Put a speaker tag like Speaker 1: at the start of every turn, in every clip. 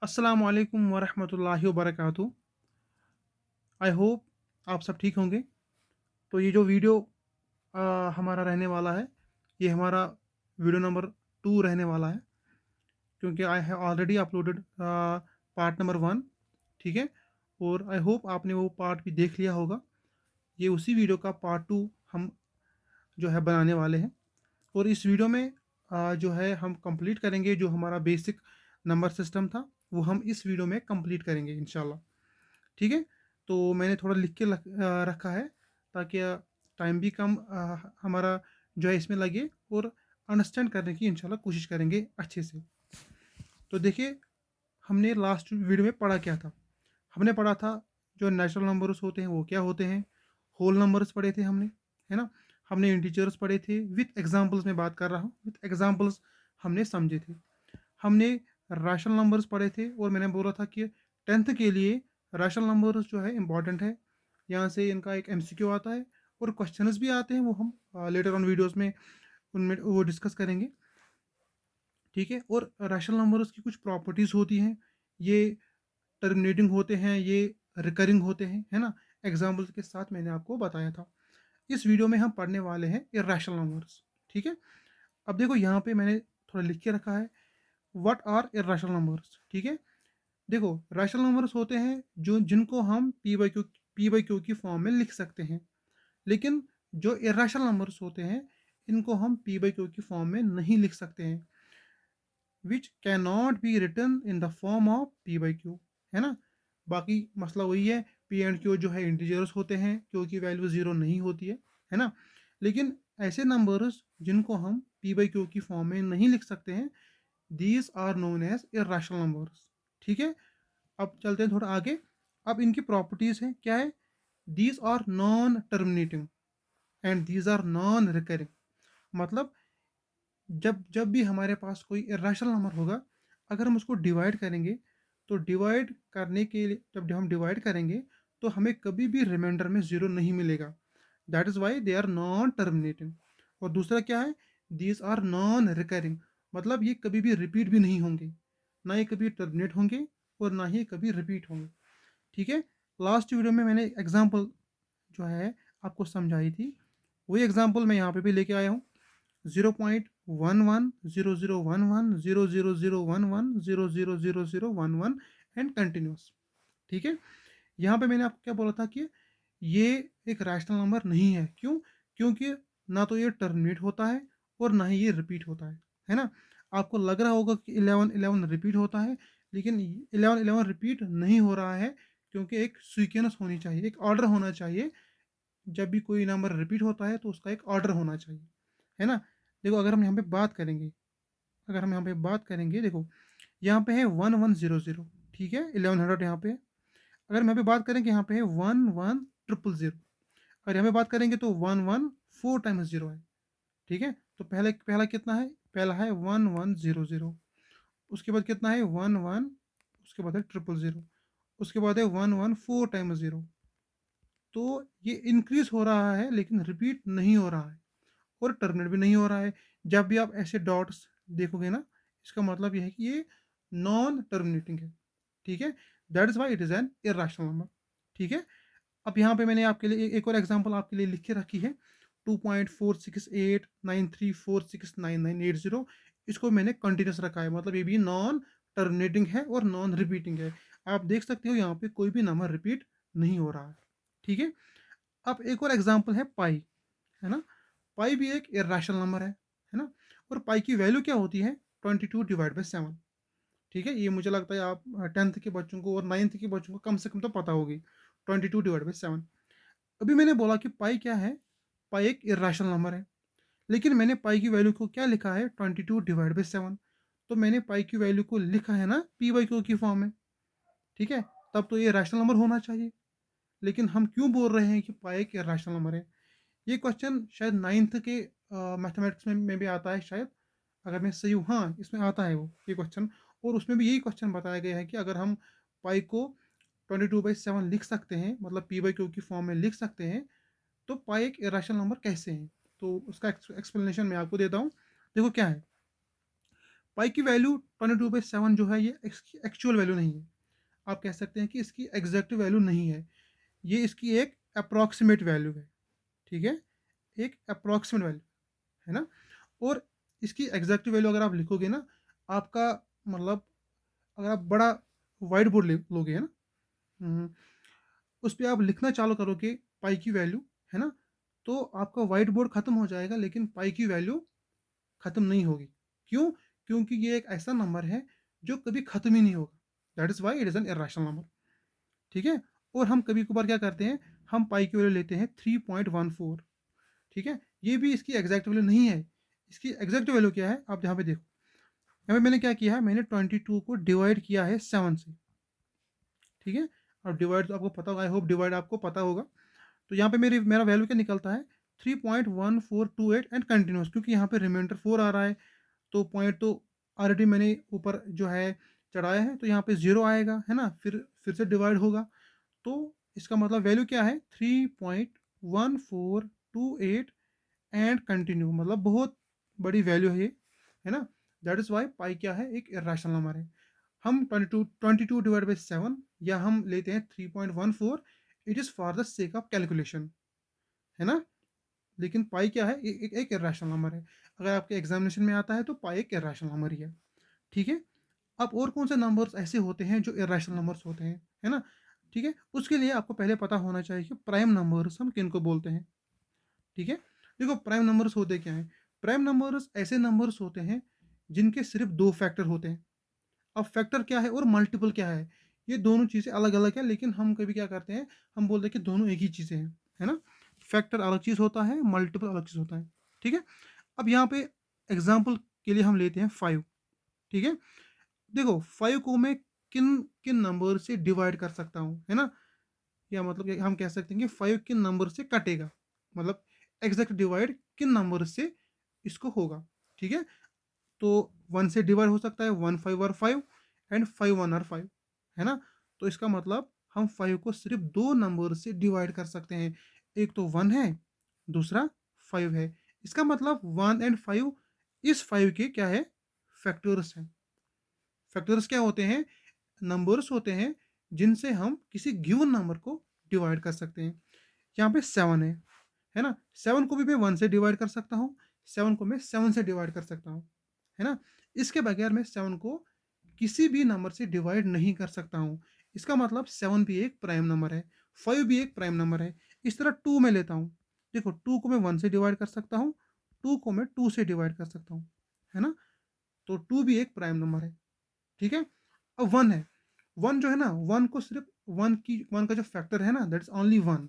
Speaker 1: अस्सलाम वालेकुम वरहमतुल्लाहि वबरकातुहू। आई होप आप सब ठीक होंगे। तो ये जो वीडियो हमारा रहने वाला है, ये हमारा वीडियो नंबर 2 रहने वाला है, क्योंकि I have already uploaded part number 1। ठीक है, और आई होप आपने वो पार्ट भी देख लिया होगा। ये उसी वीडियो का पार्ट 2 हम जो है बनाने वाले हैं। और इस वीडियो में जो है हम कंप्लीट करेंगे जो हमारा बेसिक नंबर सिस्टम था, वो हम इस वीडियो में कंप्लीट करेंगे इंशाल्लाह। ठीक है, तो मैंने थोड़ा लिख के रखा है, ताकि टाइम भी कम हमारा जो है इसमें लगे, और अंडरस्टैंड करने की इंशाल्लाह कोशिश करेंगे अच्छे से। तो देखिए, हमने लास्ट वीडियो में पढ़ा क्या था। हमने पढ़ा था जो नेचुरल नंबर्स होते हैं वो क्या होते हैं। होल नंबर्स पढ़े थे हमने, है ना। हमने इंटीजर्स पढ़े थे, विथ एग्जांपल्स में बात कर रहा हूँ, विथ एग्जांपल्स हमने समझे थे। हमने रैशनल नंबर्स पढ़े थे, और मैंने बोला था कि 10th के लिए रैशनल नंबर्स जो है इंपॉर्टेंट है। यहाँ से इनका एक एमसीक्यू आता है, और क्वेश्चंस भी आते हैं, वो हम लेटर ऑन वीडियोस में उनमें वो डिस्कस करेंगे। ठीक है, और रैशनल नंबर्स की कुछ प्रॉपर्टीज़ होती हैं। ये टर्मिनेटिंग होते हैं, ये रिकरिंग होते हैं, है ना। एग्जाम्पल्स के साथ मैंने आपको बताया था। इस वीडियो में हम पढ़ने वाले हैं इरेशनल नंबर्स। ठीक है, अब देखो यहाँ पे मैंने थोड़ा लिख के रखा है, व्हाट आर इरेशनल नंबर्स। ठीक है, देखो रैशनल नंबर्स होते हैं जो जिनको हम पी बाई क्यू की फॉर्म में लिख सकते हैं। लेकिन जो इरेशनल नंबर्स होते हैं, इनको हम पी बाई क्यू की फॉर्म में नहीं लिख सकते हैं, which can not be written in the form of P by Q, है ना। बाकी मसला वही है, पी एंड क्यू जो है इंटीजर्स होते हैं, क्यू की वैल्यू ज़ीरो नहीं होती है ना। लेकिन ऐसे नंबर्स जिनको हम पी बाई क्यू की फॉर्म में नहीं लिख सकते हैं, these are known as irrational numbers. ठीक है, अब चलते हैं थोड़ा आगे। अब इनकी प्रॉपर्टीज़ हैं क्या है। These are non terminating and these are non recurring. मतलब जब जब भी हमारे पास कोई इरेशनल नंबर होगा, अगर हम उसको डिवाइड करेंगे, तो डिवाइड करने के लिए जब हम डिवाइड करेंगे, तो हमें कभी भी रिमाइंडर में ज़ीरो नहीं मिलेगा। That is why they are non terminating. और दूसरा क्या है, दीज आर नॉन रिकरिंग। मतलब ये कभी भी रिपीट भी नहीं होंगे, ना ये कभी टर्मिनेट होंगे, और ना ही कभी रिपीट होंगे। ठीक है, लास्ट वीडियो में मैंने एग्जाम्पल जो है आपको समझाई थी, वही एग्जाम्पल मैं यहाँ पे भी लेके आया हूँ। 0.11 001 00011 0000011 एंड कंटिन्यूस। ठीक है, यहाँ पे मैंने आपको क्या बोला था कि ये एक रैशनल नंबर नहीं है। क्यों? क्योंकि ना तो ये टर्मिनेट होता है, और ना ही ये रिपीट होता है ना। आपको लग रहा होगा कि 11 11 रिपीट होता है, लेकिन 11 11 रिपीट नहीं हो रहा है, क्योंकि एक सीक्वेंस होनी चाहिए, एक ऑर्डर होना चाहिए। जब भी कोई नंबर रिपीट होता है, तो उसका एक ऑर्डर होना चाहिए, है ना। देखो, अगर हम यहाँ पे बात करेंगे, देखो यहाँ पे है 1100। ठीक है, 1100 यहाँ पे है। अगर हम यहाँ पे बात करें कि यहाँ पे है 11000, और यहाँ पे बात करेंगे तो 114 टाइम्स 0 है। ठीक है, तो पहले पहला कितना है, पहला है 1100। उसके बाद कितना है 11, उसके बाद है 000, उसके बाद है 114 टाइम्स 0। तो ये इंक्रीज हो रहा है, लेकिन रिपीट नहीं हो रहा है, और टर्मिनेट भी नहीं हो रहा है। जब भी आप ऐसे डॉट्स देखोगे ना, इसका मतलब ये है कि ये नॉन टर्मिनेटिंग है। ठीक है, that is why it is an irrational number. ठीक है, अब यहाँ पे मैंने आपके लिए एक और एग्जांपल आपके लिए लिख के रखी है, 2.46893469980। इसको मैंने कंटिन्यूस रखा है, मतलब ये भी नॉन टर्मिनेटिंग है और नॉन रिपीटिंग है। आप देख सकते हो यहाँ पे कोई भी नंबर रिपीट नहीं हो रहा है। ठीक है, अब एक और एग्जांपल है पाई, है ना। पाई भी एक इरेशनल नंबर है ना। और पाई की वैल्यू क्या होती है, 22/7। ठीक है, ये मुझे लगता है आप 10th के बच्चों को और 9th के बच्चों को कम से कम तो पता होगी, 22/7। अभी मैंने बोला कि पाई क्या है, पाई एक इरेशनल नंबर है, लेकिन मैंने पाई की वैल्यू को क्या लिखा है, 22/7। तो मैंने पाई की वैल्यू को लिखा है ना पी बाई क्यू की फॉर्म में। ठीक है, तब तो ये रैशनल नंबर होना चाहिए। लेकिन हम क्यों बोल रहे हैं कि पाई एक रैशनल नंबर है। ये क्वेश्चन शायद 9th के मैथमेटिक्स में भी आता है शायद, अगर मैं सही हूँ, हाँ इसमें आता है वो ये क्वेश्चन। और उसमें भी यही क्वेश्चन बताया गया है कि अगर हम पाई को 22/7 लिख सकते हैं, मतलब पी बाई क्यू की फॉर्म में लिख सकते हैं, तो पाई एक इरेशनल नंबर कैसे है। तो उसका एक्सप्लेनेशन मैं आपको देता हूँ। देखो क्या है, पाई की वैल्यू 22/7 जो है ये इसकी एक्चुअल वैल्यू नहीं है। आप कह सकते हैं कि इसकी एग्जैक्ट वैल्यू नहीं है, ये इसकी एक अप्रॉक्सीमेट वैल्यू है, ठीक है? एक अप्रॉक्सीमेट वैल्यू, है ना? और इसकी एग्जैक्ट वैल्यू अगर आप लिखोगे ना, आपका मतलब अगर आप बड़ा व्हाइट बोर्ड लोगे, है ना? हम्म, उस पे आप लिखना चालू करोगे पाई की वैल्यू, है ना? तो आपका व्हाइट बोर्ड खत्म हो जाएगा, लेकिन पाई की वैल्यू खत्म नहीं होगी। क्यों? क्योंकि ये एक ऐसा नंबर है जो कभी खत्म ही नहीं होगा। That is why it is an irrational number, ठीक है? और हम कभी कभार क्या करते हैं, हम पाई की वैल्यू लेते हैं 3.14, ठीक है? ये भी इसकी एग्जैक्ट वैल्यू नहीं है। इसकी एग्जैक्ट वैल्यू क्या है, आप यहाँ पे देखो। यहाँ पे मैंने क्या किया है, मैंने 22 को डिवाइड किया है 7 से, ठीक है? अब डिवाइड तो आपको पता होगा, आई होप डिवाइड आपको पता होगा। तो यहाँ पे मेरा वैल्यू क्या निकलता है, 3.1428 एंड कंटिन्यूस, क्योंकि यहाँ पे रिमाइंडर 4 आ रहा है, तो पॉइंट तो ऑलरेडी मैंने ऊपर जो है चढ़ाया है, तो यहाँ पे 0 आएगा, है ना? फिर से डिवाइड होगा, तो इसका मतलब वैल्यू क्या है, 3.1428 एंड कंटिन्यू, मतलब बहुत बड़ी वैल्यू है ये, है ना? दैट इज वाई पाई क्या है, एक इरेशनल नंबर है। हम 22 डिवाइड बाई 7, या हम लेते हैं 3.14, it is for the sake of calculation, है ना? लेकिन पाई क्या है, एक इरेशनल नंबर है। अगर आपके एग्जामिनेशन में आता है तो पाई एक इरेशनल नंबर ही है, ठीक है? अब और कौन से नंबर्स ऐसे होते हैं जो इरेशनल नंबर्स होते हैं, है ना? ठीक है, उसके लिए आपको पहले पता होना चाहिए कि प्राइम नंबर्स हम किनको बोलते हैं, ठीक है? देखो प्राइम नंबर्स होते क्या हैं, प्राइम नंबर्स ऐसे नंबर्स होते हैं जिनके सिर्फ दो फैक्टर होते हैं। अब फैक्टर क्या है और मल्टीपल क्या है, ये दोनों चीज़ें अलग अलग है, लेकिन हम कभी क्या करते हैं, हम बोलते हैं कि दोनों एक ही चीज़ें हैं, है ना? फैक्टर अलग चीज़ होता है, मल्टीपल अलग चीज़ होता है, ठीक है? अब यहाँ पे एग्जाम्पल के लिए हम लेते हैं 5, ठीक है? देखो 5 को मैं किन किन नंबर से डिवाइड कर सकता हूँ, है ना? या मतलब कि हम कह सकते हैं कि 5 किन नंबर से कटेगा, मतलब एग्जैक्ट डिवाइड किन नंबर से इसको होगा, ठीक है? तो 1 से डिवाइड हो सकता है, 1 5 और 5 एंड 5 1 और 5, है ना? तो इसका मतलब हम 5 को सिर्फ दो नंबर से डिवाइड कर सकते हैं, एक तो 1 है, दूसरा 5 है। इसका मतलब 1 एंड 5 इस 5 के क्या है, फैक्टर्स हैं। फैक्टर्स क्या होते हैं, नंबर्स होते हैं जिनसे हम किसी गिवन नंबर को डिवाइड कर सकते हैं। यहाँ पे 7 है ना? 7 को भी मैं 1 से डिवाइड कर सकता हूँ, 7 को मैं 7 से डिवाइड कर सकता हूँ, है ना? इसके बगैर मैं 7 को किसी भी नंबर से डिवाइड नहीं कर सकता हूँ। इसका मतलब 7 भी एक प्राइम नंबर है, 5 भी एक प्राइम नंबर है। इस तरह 2 मैं लेता हूँ। देखो 2 को मैं 1 से डिवाइड कर सकता हूँ, 2 को मैं 2 से डिवाइड कर सकता हूँ, है ना? तो 2 भी एक प्राइम नंबर है, ठीक है? अब 1 है, 1 जो है ना, 1 को सिर्फ 1 का जो फैक्टर है ना, दैट इज ओनली 1।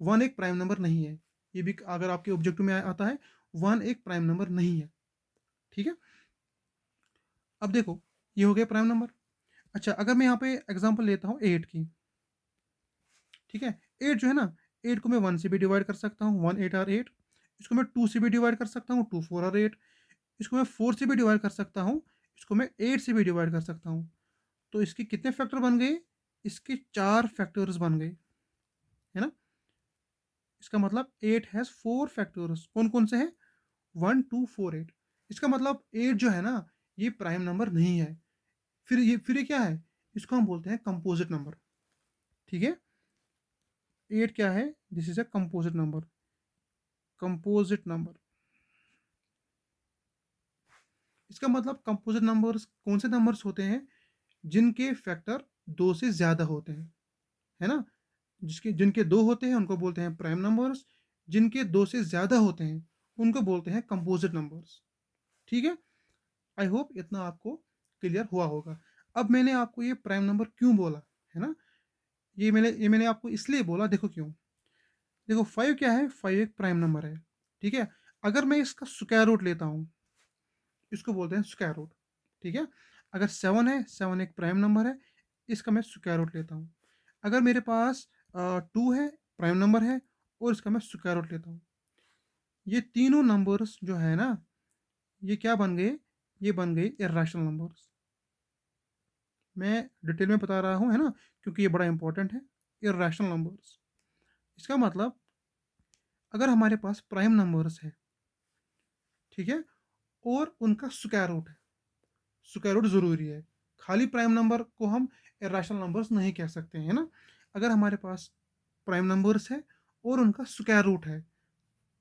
Speaker 1: 1 एक प्राइम नंबर नहीं है। ये भी अगर आपके ऑब्जेक्टिव में आता है, 1 एक प्राइम नंबर नहीं है, ठीक है? अब देखो ये हो गया प्राइम नंबर। अच्छा अगर मैं यहाँ पे एग्जांपल लेता हूँ 8 की, ठीक है? 8 जो है ना, 8 को मैं 1 से भी डिवाइड कर सकता हूँ, 1 8 और 8। इसको मैं 2 से भी डिवाइड कर सकता हूँ, 2 4 और 8। इसको मैं 4 से भी डिवाइड कर सकता हूँ, इसको मैं 8 से भी डिवाइड कर सकता हूँ। तो इसके कितने फैक्टर बन गए? इसके 4 फैक्टर्स बन गए, है ना? इसका मतलब 8 हैज़ 4 फैक्टर्स। कौन-कौन से हैं? 1 2 4 8। इसका मतलब 8 जो है ना, ये प्राइम नंबर नहीं है। फिर ये क्या है? इसको हम बोलते हैं कंपोजिट नंबर, ठीक है? 8 क्या है? This is a composite number, composite number. इसका मतलब कंपोजिट नंबर्स कौन से नंबर्स होते हैं? जिनके फैक्टर 2 से ज़्यादा होते हैं, है ना? जिसके जिनके 2 होते हैं उनको बोलते हैं प्राइम नंबर्स, जिनके 2 से ज़्यादा होते हैं उनको बोलते हैं कंपोजिट नंबर्स, ठीक है? आई होप इतना आपको क्लियर हुआ होगा। अब मैंने आपको ये प्राइम नंबर क्यों बोला, है ना? ये मैंने आपको इसलिए बोला, देखो क्यों? देखो 5 क्या है? 5 एक प्राइम नंबर है, ठीक है? अगर मैं इसका स्क्वायर रूट लेता हूँ, इसको बोलते हैं स्क्वायर रूट, ठीक है? अगर 7 है, 7 एक प्राइम नंबर है, इसका मैं स्क्वायर रूट लेता हूँ। अगर मेरे पास 2 है, प्राइम नंबर है, और इसका मैं स्क्वायर रूट लेता हूँ। ये तीनों नंबर्स जो है ना, ये क्या बन गए? ये बन गए इर्रेशनल नंबर्स। मैं डिटेल में बता रहा हूँ, है ना? क्योंकि ये बड़ा इंपॉर्टेंट है। इर्रेशनल नंबर्स, इसका मतलब अगर हमारे पास प्राइम नंबर्स है, ठीक है? और उनका स्क्वायर रूट है, स्क्वायर रूट ज़रूरी है। खाली प्राइम नंबर को हम इर्रेशनल नंबर्स नहीं कह सकते हैं, है ना? अगर हमारे पास प्राइम नंबर्स है और उनका स्क्वायर रूट है,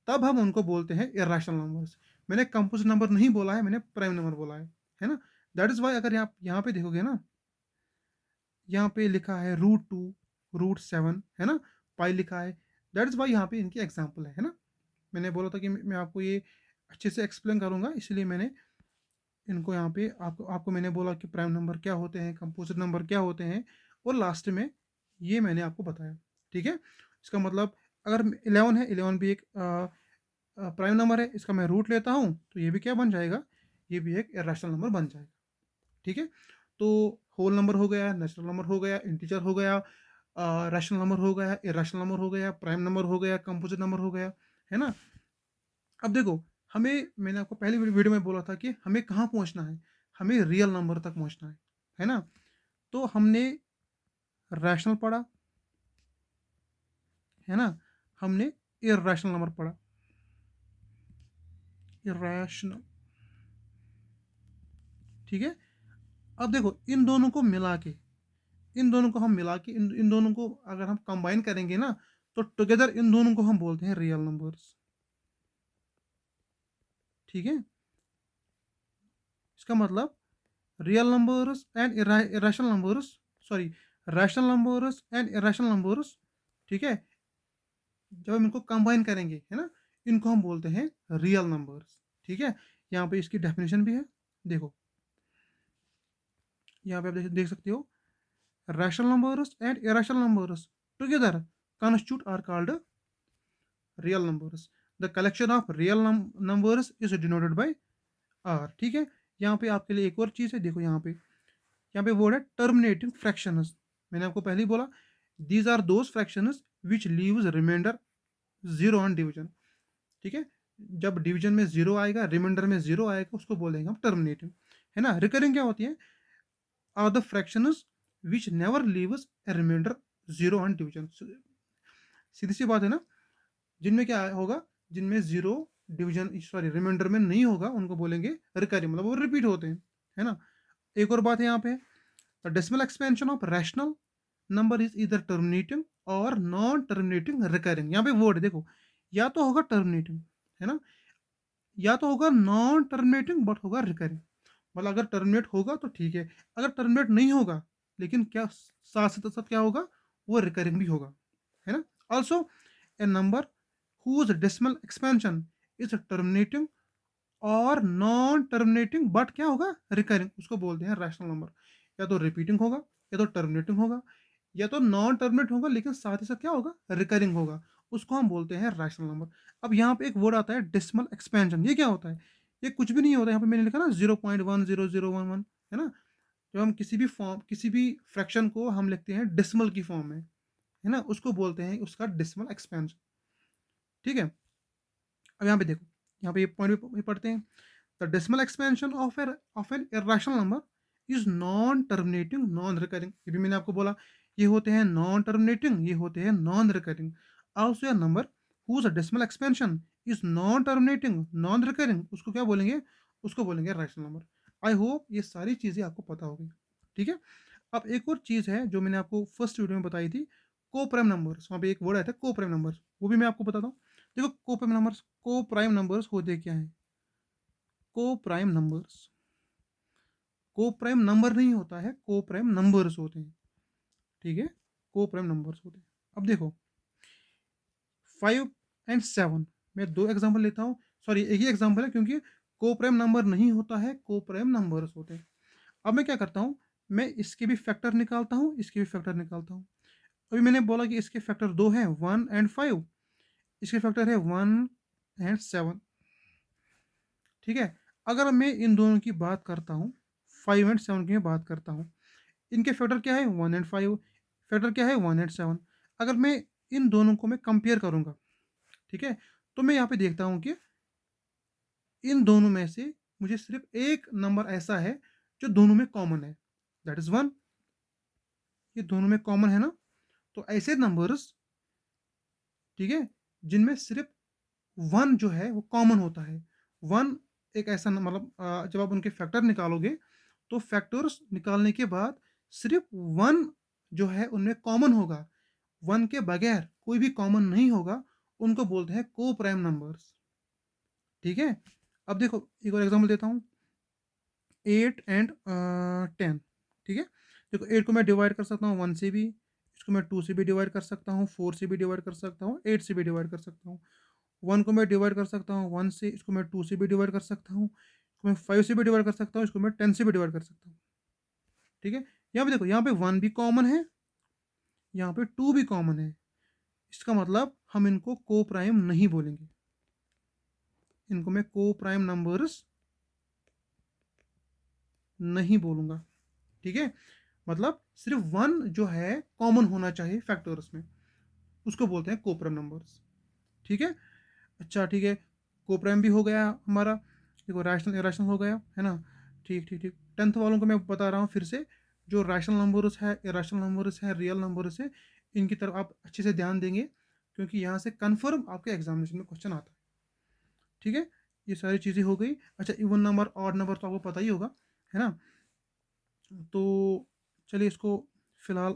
Speaker 1: तब हम उनको बोलते हैं इर्रेशनल नंबर्स। मैंने कंपोजिट नंबर नहीं बोला है, मैंने प्राइम नंबर बोला है ना? दैट इज़ व्हाई अगर आप यहाँ पे देखोगे ना, यहाँ पे लिखा है √2, √7, है ना? पाई लिखा है, दैट इज़ व्हाई यहाँ पे इनकी एग्ज़ाम्पल है ना? मैंने बोला था कि मैं आपको ये अच्छे से एक्सप्लेन करूँगा, इसलिए मैंने इनको यहाँ पे आपको आपको मैंने बोला कि प्राइम नंबर क्या होते हैं, कंपोजिट नंबर क्या होते हैं, और लास्ट में ये मैंने आपको बताया, ठीक है? इसका मतलब अगर 11 है, 11 भी एक प्राइम नंबर है, इसका मैं रूट लेता हूँ, तो ये भी क्या बन जाएगा? ये भी एक इर्रेशनल नंबर बन जाएगा, ठीक है? तो होल नंबर हो गया, नेचुरल नंबर हो गया, इंटीजर हो गया, रैशनल नंबर हो गया, इर्रेशनल नंबर हो गया, प्राइम नंबर हो गया, कंपोजिट नंबर हो गया, है ना? अब देखो, हमें मैंने आपको पहली वीडियो में बोला था कि हमें कहाँ पहुँचना है? हमें रियल नंबर तक पहुँचना है ना? तो हमने रैशनल पढ़ा, है ना? हमने इर्रेशनल नंबर पढ़ा, इर्रेशनल, ठीक है? अब देखो, इन दोनों को हम मिला के इन दोनों को अगर हम कंबाइन करेंगे ना, तो टुगेदर इन दोनों को हम बोलते हैं रियल नंबर्स, ठीक है? इसका मतलब real numbers and irrational numbers, sorry, rational numbers and irrational numbers, ठीक है? जब हम इनको कंबाइन करेंगे, है ना, इनको हम बोलते हैं रियल नंबर्स, ठीक है? यहाँ पे इसकी डेफिनेशन भी है, देखो, यहाँ पे आप देख सकते हो, rational numbers and irrational numbers together constitute are called real numbers. The collection of real numbers is denoted by R, ठीक है? यहाँ पे आपके लिए एक और चीज़ है, देखो यहाँ पे वर्ड है टर्मिनेटिंग फ्रैक्शंस। मैंने आपको पहले ही बोला, these are those fractions which leaves remainder zero on division, ठीक है? जब डिवीजन में जीरो आएगा, रिमाइंडर में जीरो आएगा, उसको बोलेंगे हम टर्मिनेटिंग, है ना? रिकरिंग क्या होती है? Are the fractions which never leaves a remainder zero on division. सीधी सी बात है ना, जिनमें क्या होगा, जिनमें जीरो डिवीजन, सॉरी, रिमाइंडर में नहीं होगा, उनको बोलेंगे रिकरिंग, मतलब वो रिपीट होते हैं, है ना? एक और बात है यहाँ पे, the decimal expansion of rational number is इधर टर्मिनेटिंग और नॉन टर्मिनेटिंग रिकरिंग। यहाँ पे वर्ड देखो, या तो होगा टर्मिनेटिंग, है ना, या तो होगा नॉन टर्मिनेटिंग बट होगा रिकरिंग। मतलब अगर टर्मिनेट होगा तो ठीक है, अगर टर्मिनेट नहीं होगा, लेकिन क्या साथ साथ क्या होगा, वो रिकरिंग भी होगा, है ना? Also a number whose decimal expansion is terminating और नॉन टर्मिनेटिंग बट क्या होगा, रिकरिंग, उसको बोलते हैं रैशनल नंबर। या तो रिपीटिंग होगा, या तो टर्मिनेटिंग होगा, या तो नॉन टर्मिनेट होगा लेकिन साथ ही साथ क्या होगा, रिकरिंग होगा, उसको हम बोलते हैं रैशनल नंबर। अब यहाँ पे एक वर्ड आता है डेसिमल एक्सपेंशन, ये क्या होता है? ये कुछ भी नहीं होता, यहाँ पे मैंने लिखा ना 0.10011, है ना? जब हम किसी भी फ्रैक्शन को हम लिखते हैं डेसिमल की फॉर्म में, है ना, उसको बोलते हैं उसका डेसिमल एक्सपेंशन, ठीक है? अब यहाँ पे देखो, यहाँ पे ये पॉइंट भी पढ़ते हैं, the decimal expansion of an irrational number is non terminating non recurring. ये भी मैंने आपको बोला, ये होते हैं नॉन टर्मिनेटिंग, ये होते हैं non recurring. Also a number whose decimal expansion is non terminating non recurring, उसको क्या बोलेंगे? उसको बोलेंगे रैशनल नंबर। आई होप ये सारी चीज़ें आपको पता होगी, ठीक है? अब एक और चीज़ है जो मैंने आपको फर्स्ट वीडियो में बताई थी, को प्राइम नंबर्स, वहाँ पे एक वर्ड आया था को प्राइम नंबर्स, वो भी मैं आपको बताता हूँ। देखो, को प्राइम नंबर्स होते क्या हैं? को प्राइम नंबर्स, को प्राइम नंबर नहीं होता है, को प्राइम नंबर्स होते हैं, ठीक है? को प्राइम नंबर्स होते हैं। अब देखो, 5 एंड 7, मैं दो एग्जांपल लेता हूँ, सॉरी एक ही एग्जांपल है, क्योंकि को प्राइम नंबर नहीं होता है, को प्राइम नंबर्स होते हैं। अब मैं क्या करता हूँ, मैं इसके भी फैक्टर निकालता हूँ, इसके भी फैक्टर निकालता हूँ। अभी मैंने बोला कि इसके फैक्टर दो हैं, 1 एंड 5, इसके फैक्टर है 1 एंड 7, ठीक है? अगर मैं इन दोनों की बात करता हूँ, 5 एंड 7 की मैं बात करता हूँ, इनके फैक्टर क्या है, 1 एंड 5, फैक्टर क्या है, 1 एंड 7। अगर मैं इन दोनों को मैं कंपेयर करूँगा, ठीक है, तो मैं यहाँ पे देखता हूँ कि इन दोनों में से मुझे सिर्फ एक नंबर ऐसा है जो दोनों में कॉमन है, दैट इज़ 1। ये दोनों में कॉमन है ना, तो ऐसे नंबर्स, ठीक है, जिनमें सिर्फ 1 जो है वो कॉमन होता है। 1 एक ऐसा मतलब जब आप उनके फैक्टर निकालोगे, तो फैक्टर्स निकालने के बाद सिर्फ 1 जो है उनमें कॉमन होगा, 1 के बगैर कोई भी कॉमन नहीं होगा, उनको बोलते हैं को प्राइम नंबर्स। ठीक है? अब देखो एक और एग्जांपल देता हूँ, 8 एंड 10। ठीक है? देखो 8 को मैं डिवाइड कर सकता हूँ 1 से भी, इसको मैं 2 से भी डिवाइड कर सकता हूँ, 4 से भी डिवाइड कर सकता हूँ, 8 से भी डिवाइड कर सकता हूँ। 1 को मैं डिवाइड कर सकता हूँ 1 से, इसको मैं 2 से भी डिवाइड कर सकता हूँ, इसको मैं 5 से भी डिवाइड कर सकता हूँ, इसको मैं 10 से भी डिवाइड कर सकता हूँ। ठीक है? यहाँ पे देखो, यहाँ पे 1 भी कॉमन है, यहाँ पे 2 भी कॉमन है। इसका मतलब हम इनको को प्राइम नहीं बोलेंगे, इनको मैं को प्राइम नंबर्स नहीं बोलूँगा। ठीक है? मतलब सिर्फ 1 जो है कॉमन होना चाहिए फैक्टर्स में, उसको बोलते हैं को प्राइम नंबर्स। ठीक है? अच्छा ठीक है, को प्राइम भी हो गया हमारा। देखो रैशनल इरेशनल हो गया, है ना? ठीक ठीक ठीक। 10th वालों को मैं बता रहा हूँ फिर से, जो रैशनल नंबर्स है, इरेशनल नंबर्स है, रियल नंबर्स है, इनकी तरफ आप अच्छे से ध्यान देंगे, क्योंकि यहाँ से कन्फर्म आपके एग्जामिनेशन में क्वेश्चन आता है। ठीक है? ये सारी चीज़ें हो गई। अच्छा इवन नंबर ऑड नंबर तो आपको पता ही होगा, है ना? तो चलिए इसको फिलहाल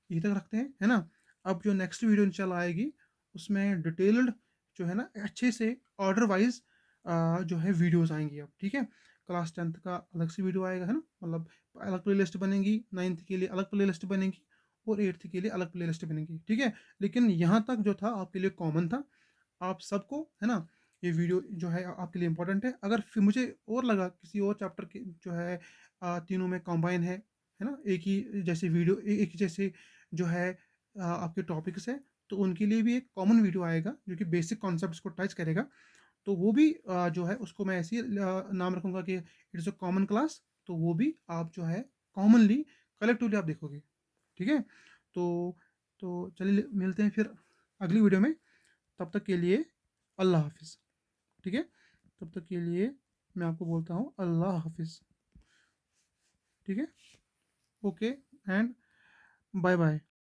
Speaker 1: यहीं तक रखते हैं, है ना? अब जो नेक्स्ट वीडियो इंशाल्लाह आएगी, उसमें डिटेल्ड जो है ना अच्छे से ऑर्डर वाइज जो है वीडियोस आएंगी अब। ठीक है? क्लास 10th का अलग से वीडियो आएगा, है ना? मतलब अलग प्ले लिस्ट बनेगी, 9th के लिए अलग प्ले लिस्ट बनेगी, और 8th के लिए अलग प्ले लिस्ट बनेगी। ठीक है? लेकिन यहाँ तक जो था आपके लिए कॉमन था, आप सबको, है ना? ये वीडियो जो है आपके लिए इंपॉर्टेंट है। अगर फिर मुझे और लगा किसी और चैप्टर के जो है तीनों में कंबाइन है ना, एक ही जैसे वीडियो, एक ही जैसे जो है आपके टॉपिक्स है, तो उनके लिए भी एक कॉमन वीडियो आएगा जो कि बेसिक कॉन्सेप्ट्स को टच करेगा। तो वो भी जो है उसको मैं ऐसे ही नाम रखूँगा कि it is a common class. तो वो भी आप जो है कॉमनली कलेक्टिवली आप देखोगे। ठीक है? तो चलिए मिलते हैं फिर अगली वीडियो में। तब तक के लिए अल्लाह हाफ़िज़। ठीक है? तब तक के लिए मैं आपको बोलता हूँ अल्लाह हाफ़िज़। ठीक है? Okay and bye bye.